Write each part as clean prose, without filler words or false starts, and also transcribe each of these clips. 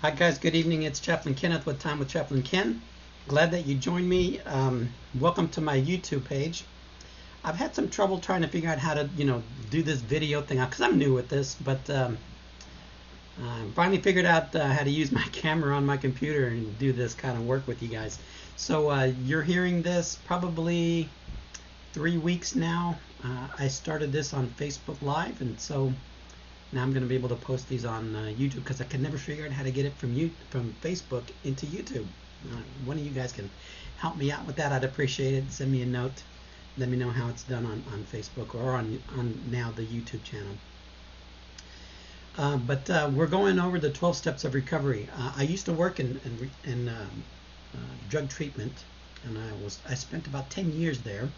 Hi guys, good evening. It's Chaplain Kenneth with Time with Chaplain Ken. Glad that you joined me. Welcome to my YouTube page. I've had some trouble trying to figure out how to, do this video thing because I'm new with this, but I finally figured out how to use my camera on my computer and do this kind of work with you guys. So you're hearing this probably 3 weeks now. I started this on Facebook Live, and so now I'm going to be able to post these on YouTube because I could never figure out how to get it from Facebook into YouTube. One of you guys can help me out with that. I'd appreciate it. Send me a note. Let me know how it's done on Facebook or on now the YouTube channel. But we're going over the 12 steps of recovery. I used to work in drug treatment, and I spent about 10 years there.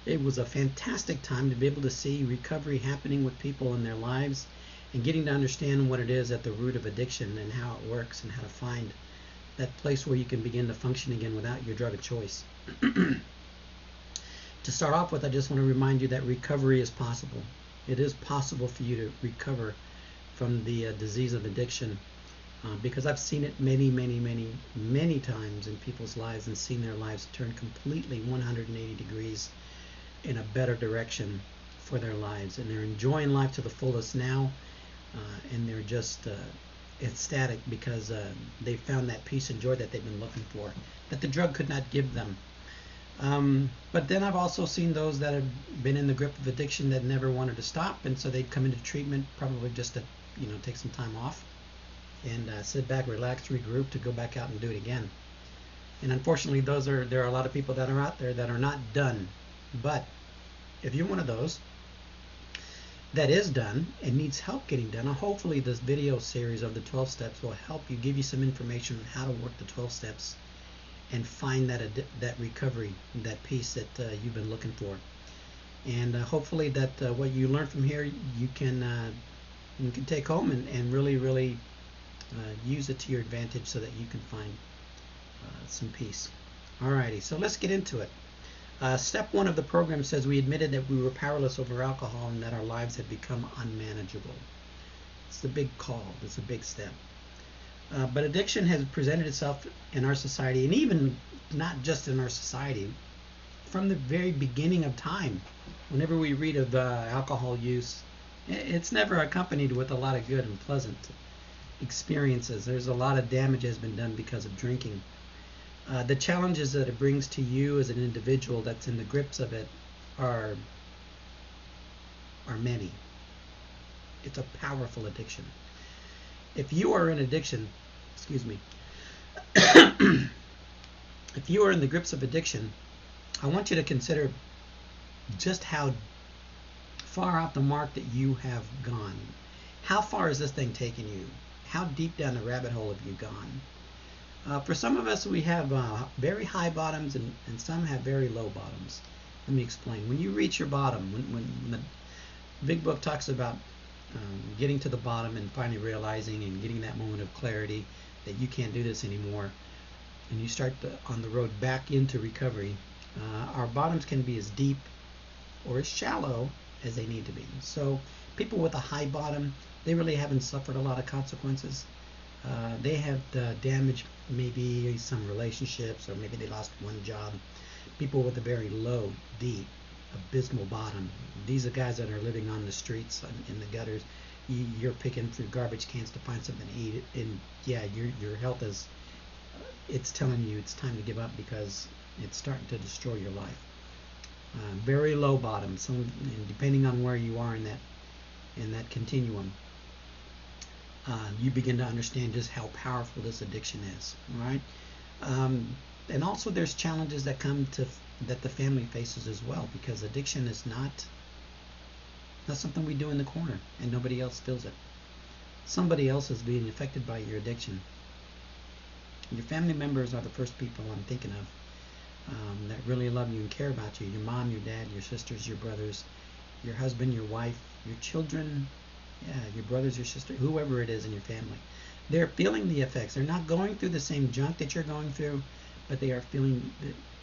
It was a fantastic time to be able to see recovery happening with people in their lives and getting to understand what it is at the root of addiction and how it works and how to find that place where you can begin to function again without your drug of choice. To start off with, I just want to remind you that recovery is possible. It is possible for you to recover from the disease of addiction because I've seen it many times in people's lives and seen their lives turn completely 180 degrees in a better direction for their lives, and they're enjoying life to the fullest now, and they're just ecstatic because they found that peace and joy that they've been looking for, that the drug could not give them. But then I've also seen those that have been in the grip of addiction that never wanted to stop, and so they'd come into treatment probably just to take some time off and sit back, relax, regroup to go back out and do it again. And unfortunately, there are a lot of people that are out there that are not done. But if you're one of those that is done and needs help getting done, hopefully this video series of the 12 steps will help you, give you some information on how to work the 12 steps and find that recovery, that peace that you've been looking for. And hopefully that what you learn from here you can take home and really use it to your advantage so that you can find some peace. Alrighty, so let's get into it. Step 1 of the program says we admitted that we were powerless over alcohol and that our lives had become unmanageable. It's the big call. It's a big step. But addiction has presented itself in our society, and even not just in our society, from the very beginning of time. Whenever we read of alcohol use, it's never accompanied with a lot of good and pleasant experiences. There's a lot of damage has been done because of drinking. The challenges that it brings to you as an individual that's in the grips of it are many. It's a powerful addiction. If you are in addiction, if you are in the grips of addiction, I want you to consider just how far off the mark that you have gone. How far has this thing taken you? How deep down the rabbit hole have you gone? For some of us, we have very high bottoms and some have very low bottoms. Let me explain. When you reach your bottom, when the big book talks about getting to the bottom and finally realizing and getting that moment of clarity that you can't do this anymore, and you start on the road back into recovery, our bottoms can be as deep or as shallow as they need to be. So people with a high bottom, they really haven't suffered a lot of consequences. They have damaged maybe some relationships, or maybe they lost one job. People with a very low, deep, abysmal bottom, these are guys that are living on the streets, in the gutters. You're picking through garbage cans to find something to eat, and yeah, your health is, it's telling you it's time to give up because it's starting to destroy your life. Very low bottom, and depending on where you are in that continuum, you begin to understand just how powerful this addiction is. All right, and also there's challenges that come that the family faces as well, because addiction is not something we do in the corner and nobody else feels it. Somebody else is being affected by your addiction. Your family members are the first people I'm thinking of that really love you and care about you. Your mom, your dad, your sisters, your brothers, your husband, your wife, your children, your brothers, your sister, whoever it is in your family. They're feeling the effects. They're not going through the same junk that you're going through, but they are feeling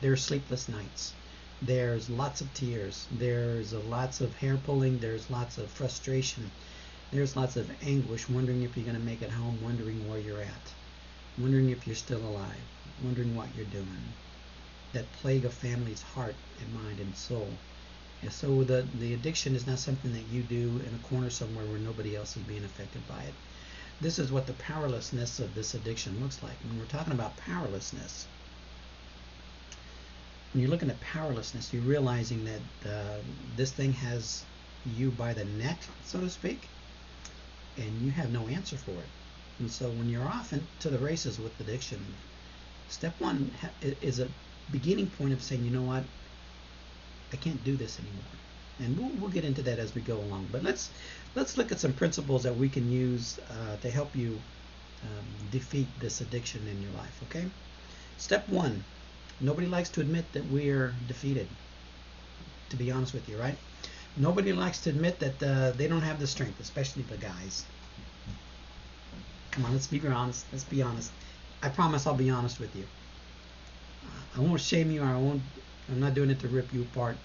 their sleepless nights. There's lots of tears. There's lots of hair pulling. There's lots of frustration. There's lots of anguish, wondering if you're going to make it home, wondering where you're at, wondering if you're still alive, wondering what you're doing. That plague of family's heart and mind and soul. And so the addiction is not something that you do in a corner somewhere where nobody else is being affected by it. This is what the powerlessness of this addiction looks like. When we're talking about powerlessness, when you're looking at powerlessness, you're realizing that this thing has you by the neck, so to speak, and you have no answer for it. And so when you're off into the races with addiction, step one is a beginning point of saying, you know what, I can't do this anymore. And we'll get into that as we go along. But let's look at some principles that we can use to help you defeat this addiction in your life. Okay. Step one: nobody likes to admit that we're defeated. To be honest with you, right? Nobody likes to admit that they don't have the strength, especially the guys. Come on, let's be honest. Let's be honest. I promise I'll be honest with you. I won't shame you, or I'm not doing it to rip you apart.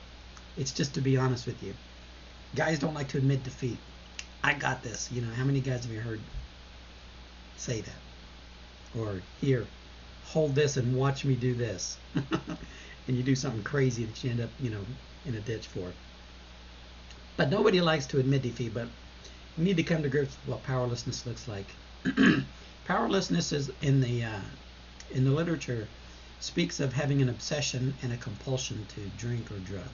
It's just to be honest with you. Guys don't like to admit defeat. I got this. You know, how many guys have you heard say that? Or here, hold this and watch me do this. And you do something crazy that you end up, you know, in a ditch for. But nobody likes to admit defeat, but we need to come to grips with what powerlessness looks like. Powerlessness is in the literature speaks of having an obsession and a compulsion to drink or drug.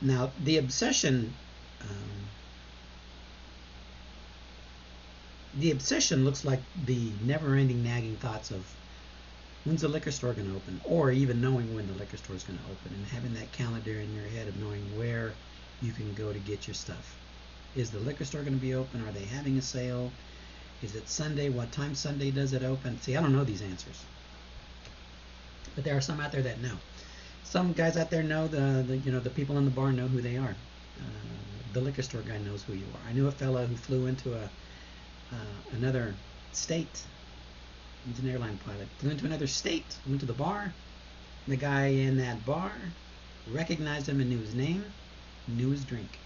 Now, the obsession looks like the never-ending nagging thoughts of when's the liquor store going to open, or even knowing when the liquor store is going to open, and having that calendar in your head of knowing where you can go to get your stuff. Is the liquor store going to be open? Are they having a sale? Is it Sunday? What time Sunday does it open? See, I don't know these answers, but there are some out there that know. Some guys out there know the people in the bar know who they are. The liquor store guy knows who you are. I knew a fellow who flew into another state. He's an airline pilot. Flew into another state. Went to the bar. The guy in that bar recognized him and knew his name, knew his drink.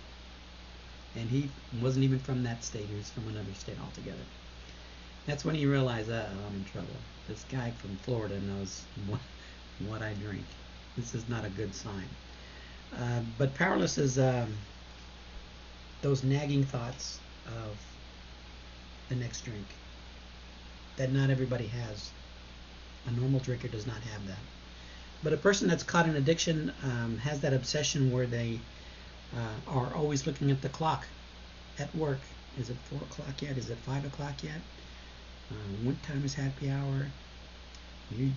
And he wasn't even from that state. He was from another state altogether. That's when he realized, I'm in trouble. This guy from Florida knows what I drink. This is not a good sign. But powerless is those nagging thoughts of the next drink that not everybody has. A normal drinker does not have that. But a person that's caught in addiction has that obsession where they are always looking at the clock at work. Is it 4 o'clock yet? Is it 5 o'clock yet? What time is happy hour?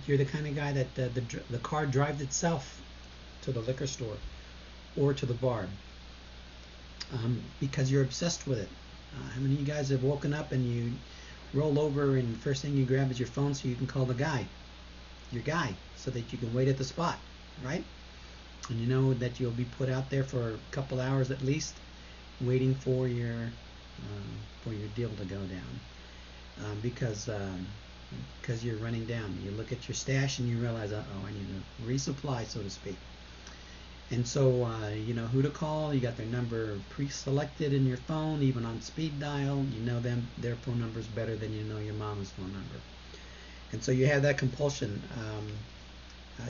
You're the kind of guy that the car drives itself to the liquor store or to the bar because you're obsessed with it. How many of you guys have woken up and you roll over and first thing you grab is your phone so you can call your guy, so that you can wait at the spot, right? And you know that you'll be put out there for a couple hours at least, waiting for your deal to go down, because you're running down. You look at your stash and you realize, I need to resupply, so to speak. And so you know who to call. You got their number pre-selected in your phone, even on speed dial. You know their phone number is better than you know your mom's phone number. And so you have that compulsion,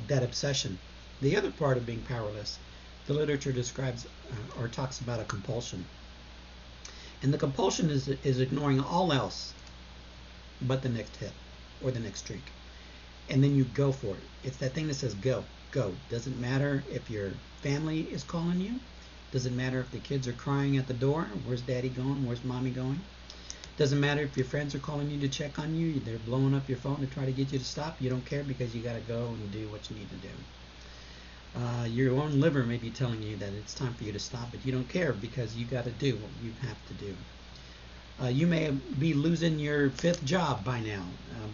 that obsession. The other part of being powerless, the literature describes or talks about a compulsion. And the compulsion is ignoring all else but the next hit or the next drink. And then you go for it. It's that thing that says go, go. Doesn't matter if your family is calling you. Doesn't matter if the kids are crying at the door. Where's daddy going? Where's mommy going? Doesn't matter if your friends are calling you to check on you. They're blowing up your phone to try to get you to stop. You don't care because you got to go and do what you need to do. Your own liver may be telling you that it's time for you to stop, but you don't care because you got to do what you have to do. You may be losing your 5th job by now,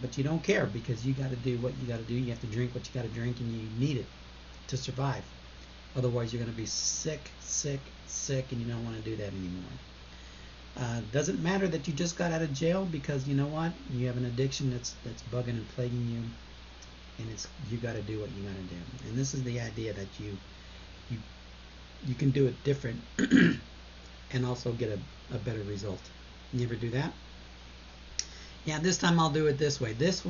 but you don't care because you got to do what you got to do. You have to drink what you got to drink, and you need it to survive. Otherwise, you're going to be sick, and you don't want to do that anymore. Doesn't matter that you just got out of jail, because you know what? You have an addiction that's bugging and plaguing you, and you got to do what you got to do. And this is the idea that you can do it different and also get a better result. You ever do that? Yeah, this time I'll do it this way. This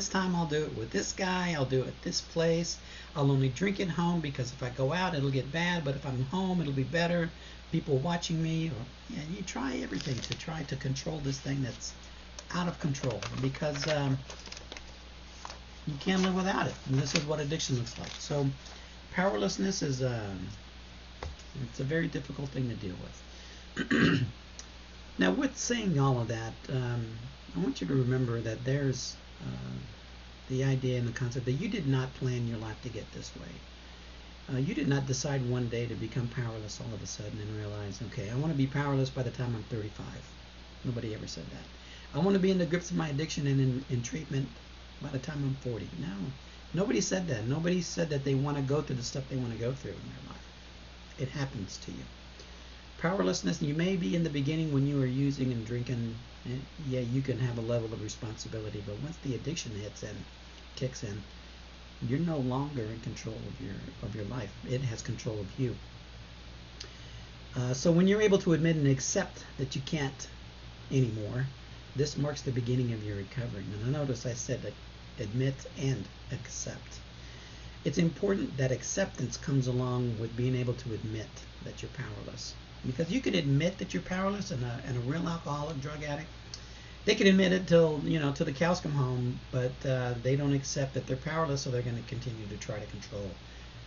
time I'll do it with this guy. I'll do it this place. I'll only drink at home because if I go out, it'll get bad. But if I'm home, it'll be better. People watching me. Or, yeah, you try everything to try to control this thing that's out of control because you can't live without it. And this is what addiction looks like. So powerlessness is it's a very difficult thing to deal with. Now, with saying all of that, I want you to remember that there's the idea and the concept that you did not plan your life to get this way. You did not decide one day to become powerless all of a sudden and realize, okay, I want to be powerless by the time I'm 35. Nobody ever said that. I want to be in the grips of my addiction and in treatment by the time I'm 40. No, nobody said that. Nobody said that they want to go through the stuff they want to go through in their life. It happens to you. Powerlessness, you may be in the beginning when you were using and drinking, yeah, you can have a level of responsibility, but once the addiction kicks in, you're no longer in control of your life. It has control of you. So when you're able to admit and accept that you can't anymore, this marks the beginning of your recovery. Now notice I said that admit and accept. It's important that acceptance comes along with being able to admit that you're powerless. Because you can admit that you're powerless, and a real alcoholic, drug addict, they can admit it till the cows come home, but they don't accept that they're powerless, so they're going to continue to try to control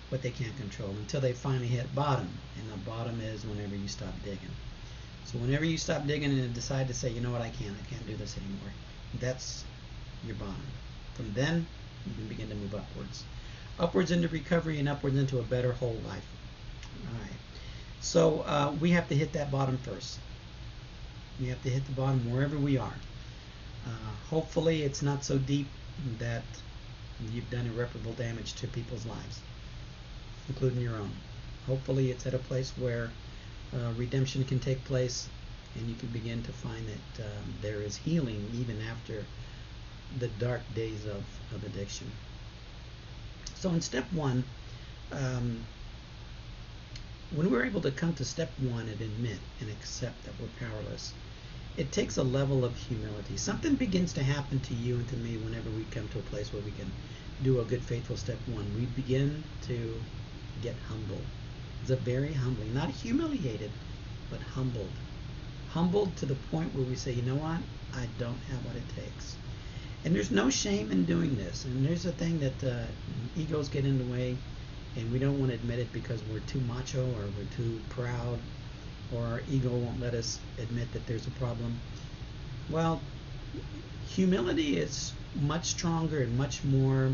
what they can't control until they finally hit bottom. And the bottom is whenever you stop digging. So whenever you stop digging and decide to say, you know what, I can't do this anymore, that's your bottom. From then, you can begin to move upwards. Upwards into recovery and upwards into a better whole life. All right. So we have to hit that bottom first. We have to hit the bottom wherever we are. Hopefully it's not so deep that you've done irreparable damage to people's lives, including your own. Hopefully it's at a place where redemption can take place and you can begin to find that there is healing even after the dark days of addiction. So in step one, when we're able to come to step one and admit and accept that we're powerless, it takes a level of humility. Something begins to happen to you and to me whenever we come to a place where we can do a good, faithful step one. We begin to get humble. It's a very humbling, not humiliated, but humbled. Humbled to the point where we say, you know what? I don't have what it takes. And there's no shame in doing this. And there's a thing that egos get in the way, and we don't want to admit it because we're too macho or we're too proud, or our ego won't let us admit that there's a problem. Well, humility is much stronger and much more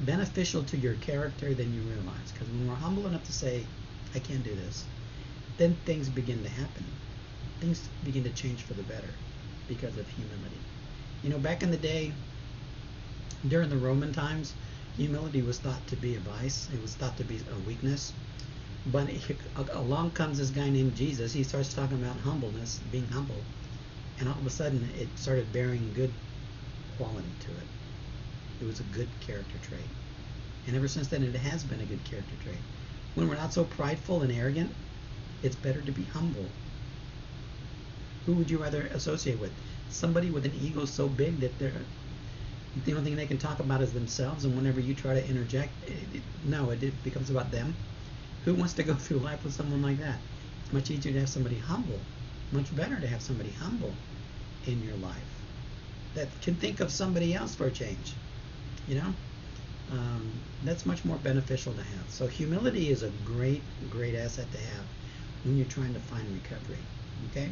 beneficial to your character than you realize. Because when we're humble enough to say, I can't do this, then things begin to happen. Things begin to change for the better because of humility. You know, back in the day, during the Roman times, humility was thought to be a vice. It was thought to be a weakness. But along comes this guy named Jesus. He starts talking about humbleness, being humble. And all of a sudden, it started bearing good quality to it. It was a good character trait. And ever since then, it has been a good character trait. When we're not so prideful and arrogant, it's better to be humble. Who would you rather associate with? Somebody with an ego so big that the only thing they can talk about is themselves, and whenever you try to interject, it becomes about them. Who wants to go through life with someone like that? It's much easier to have somebody humble. Much better to have somebody humble in your life that can think of somebody else for a change. You know, that's much more beneficial to have. So humility is a great asset to have when you're trying to find recovery. Okay.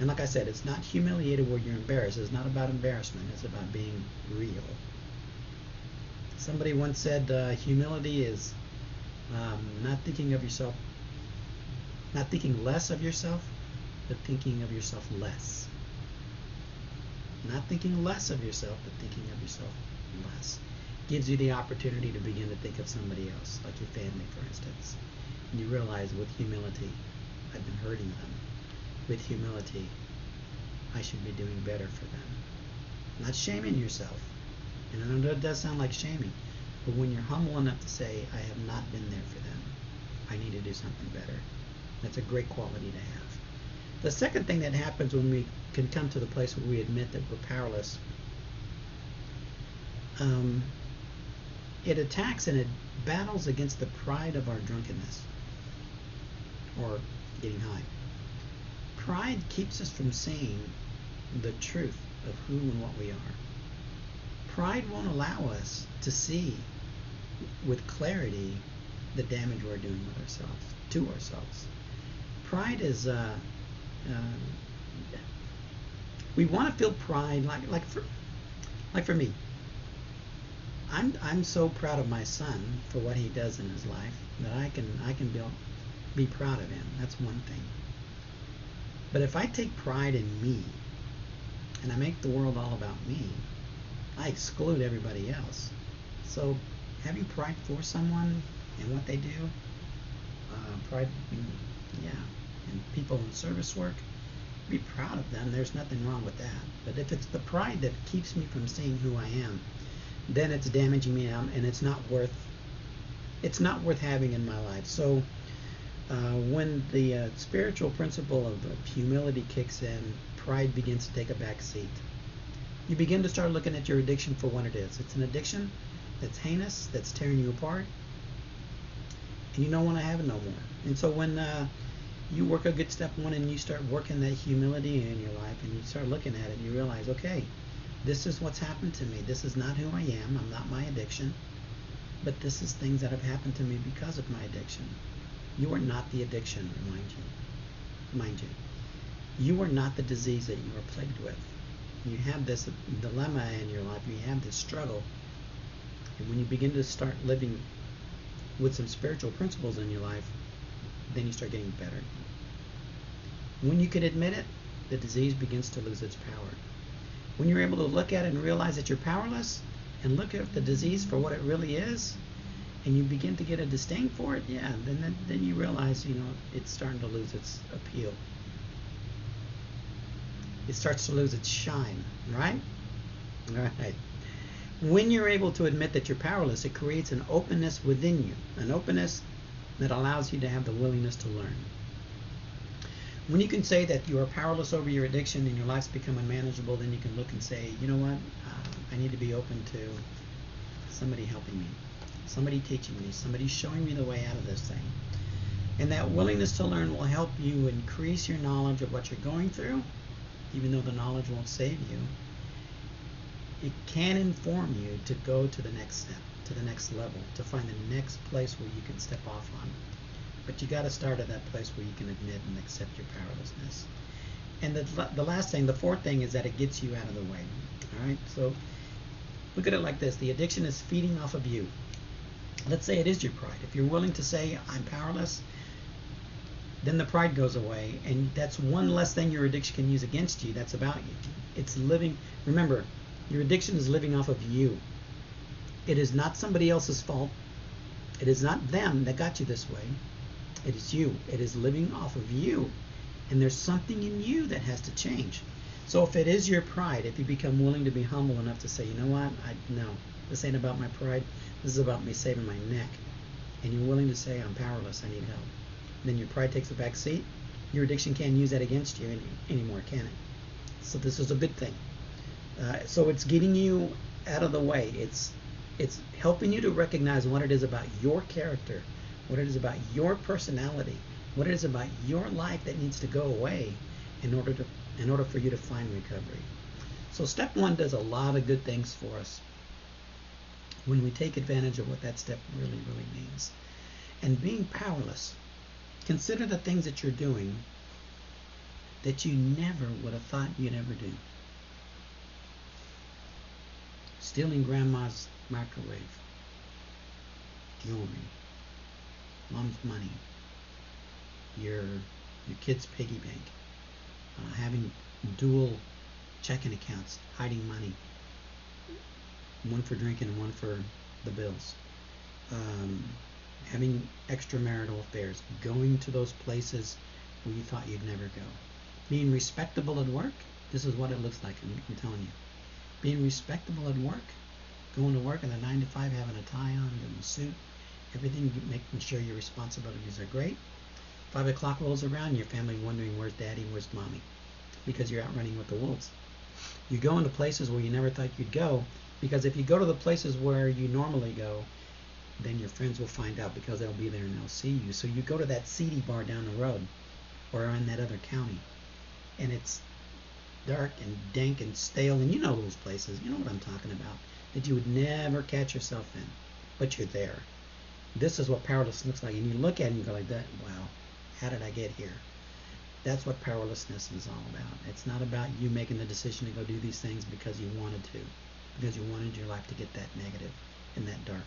And like I said, it's not humiliated where you're embarrassed. It's not about embarrassment. It's about being real. Somebody once said humility is not thinking of yourself, not thinking less of yourself, but thinking of yourself less. Not thinking less of yourself, but thinking of yourself less. Gives you the opportunity to begin to think of somebody else, like your family, for instance. And you realize with humility, I've been hurting them. With humility, I should be doing better for them. Not shaming yourself. And I know it does sound like shaming, but when you're humble enough to say, I have not been there for them, I need to do something better, That's a great quality to have. The second thing that happens when we can come to the place where we admit that we're powerless, it attacks and it battles against the pride of our drunkenness or getting high. Pride keeps us from seeing the truth of who and what we are. Pride won't allow us to see with clarity the damage we're doing with ourselves, to ourselves. Pride is, we want to feel pride, like for me. I'm so proud of my son for what he does in his life that I can be proud of him. That's one thing. But if I take pride in me and I make the world all about me, I exclude everybody else. So having pride for someone and what they do, pride, yeah, and people in service work, be proud of them. There's nothing wrong with that. But if it's the pride that keeps me from seeing who I am, then it's damaging me out, and it's not worth having in my life. So when the spiritual principle of humility kicks in, pride begins to take a back seat. You begin to start looking at your addiction for what it is. It's an addiction that's heinous, that's tearing you apart, and you don't want to have it no more. And so when you work a good step one and you start working that humility in your life and you start looking at it and you realize, okay, this is what's happened to me. This is not who I am. I'm not my addiction. But this is things that have happened to me because of my addiction. You are not the addiction, mind you. You are not the disease that you are plagued with. You have this dilemma in your life. You have this struggle. And when you begin to start living with some spiritual principles in your life, then you start getting better. When you can admit it, the disease begins to lose its power. When you're able to look at it and realize that you're powerless and look at the disease for what it really is, and you begin to get a disdain for it, yeah, then you realize, it's starting to lose its appeal. It starts to lose its shine, right? All right. When you're able to admit that you're powerless, it creates an openness within you, an openness that allows you to have the willingness to learn. When you can say that you are powerless over your addiction and your life's become unmanageable, then you can look and say, you know what, I need to be open to somebody helping me, somebody teaching me, somebody showing me the way out of this thing. And that willingness to learn will help you increase your knowledge of what you're going through, even though the knowledge won't save you. It can inform you to go to the next step, to the next level, to find the next place where you can step off on. But you got to start at that place where you can admit and accept your powerlessness. And the last thing, the fourth thing, is that it gets you out of the way. All right, so look at it like this. The addiction is feeding off of you. Let's say it is your pride. If you're willing to say, I'm powerless, then the pride goes away, and that's one less thing your addiction can use against you. That's about you. It's living. Remember, your addiction is living off of you. It is not somebody else's fault. It is not them that got you this way. It is you. It is living off of you. And there's something in you that has to change. So if it is your pride, if you become willing to be humble enough to say, you know what, no, this ain't about my pride. This is about me saving my neck. And you're willing to say, I'm powerless, I need help. Then your pride takes a back seat. Your addiction can't use that against you anymore, can it? So this is a good thing. So it's getting you out of the way. It's helping you to recognize what it is about your character, what it is about your personality, what it is about your life that needs to go away in order for you to find recovery. So step one does a lot of good things for us when we take advantage of what that step really, really means. And being powerless, consider the things that you're doing that you never would have thought you'd ever do. Stealing grandma's microwave, jewelry, mom's money, your kid's piggy bank, having dual checking accounts, hiding money, one for drinking and one for the bills, having extramarital affairs, going to those places where you thought you'd never go, being respectable at work. This is what it looks like, I'm telling you. Being respectable at work, going to work in a 9 to 5, having a tie on, getting a suit, everything, making sure your responsibilities are great. 5 o'clock rolls around, your family wondering where's daddy, where's mommy, because you're out running with the wolves. You go into places where you never thought you'd go, because if you go to the places where you normally go, then your friends will find out because they'll be there and they'll see you. So you go to that seedy bar down the road or in that other county, and it's dark and dank and stale, and you know those places, you know what I'm talking about, that you would never catch yourself in, but you're there. This is what powerless looks like, and you look at it and you go like that, wow, how did I get here? That's what powerlessness is all about. It's not about you making the decision to go do these things because you wanted to, because you wanted your life to get that negative and that dark.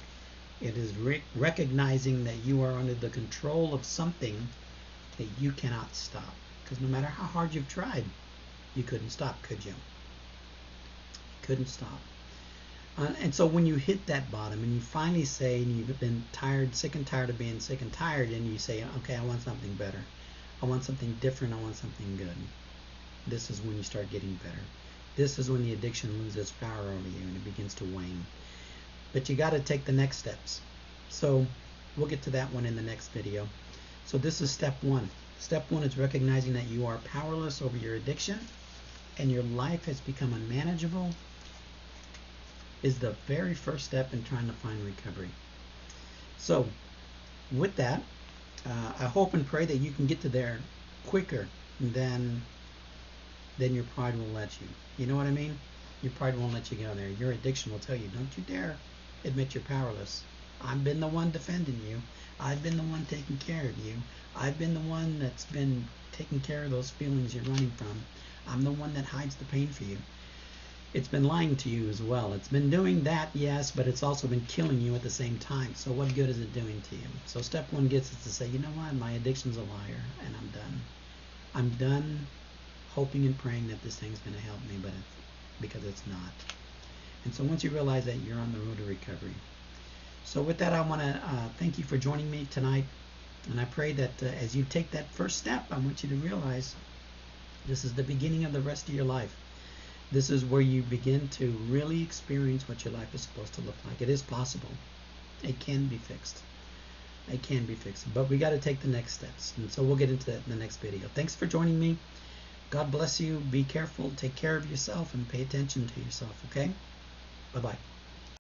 It is recognizing that you are under the control of something that you cannot stop, because no matter how hard you've tried, you couldn't stop, could you? Couldn't stop. And so when you hit that bottom and you finally say, and you've been tired, sick and tired of being sick and tired, and you say, okay, I want something better. I want something different. I want something good. This is when you start getting better. This is when the addiction loses power over you and it begins to wane. But you got to take the next steps. So we'll get to that one in the next video. So this is step one. Step one is recognizing that you are powerless over your addiction and your life has become unmanageable, is the very first step in trying to find recovery. So with that, I hope and pray that you can get to there quicker than your pride will let you. You know what I mean? Your pride won't let you go there. Your addiction will tell you, don't you dare admit you're powerless. I've been the one defending you. I've been the one taking care of you. I've been the one that's been taking care of those feelings you're running from. I'm the one that hides the pain for you. It's been lying to you as well. It's been doing that, yes, but it's also been killing you at the same time. So what good is it doing to you? So step one gets us to say, you know what, my addiction's a liar, and I'm done. I'm done hoping and praying that this thing's going to help me, but because it's not. And so once you realize that, you're on the road to recovery. So with that, I want to thank you for joining me tonight. And I pray that as you take that first step, I want you to realize this is the beginning of the rest of your life. This is where you begin to really experience what your life is supposed to look like. It is possible. It can be fixed. It can be fixed. But we got to take the next steps. And so we'll get into that in the next video. Thanks for joining me. God bless you. Be careful. Take care of yourself and pay attention to yourself. Okay? Bye-bye.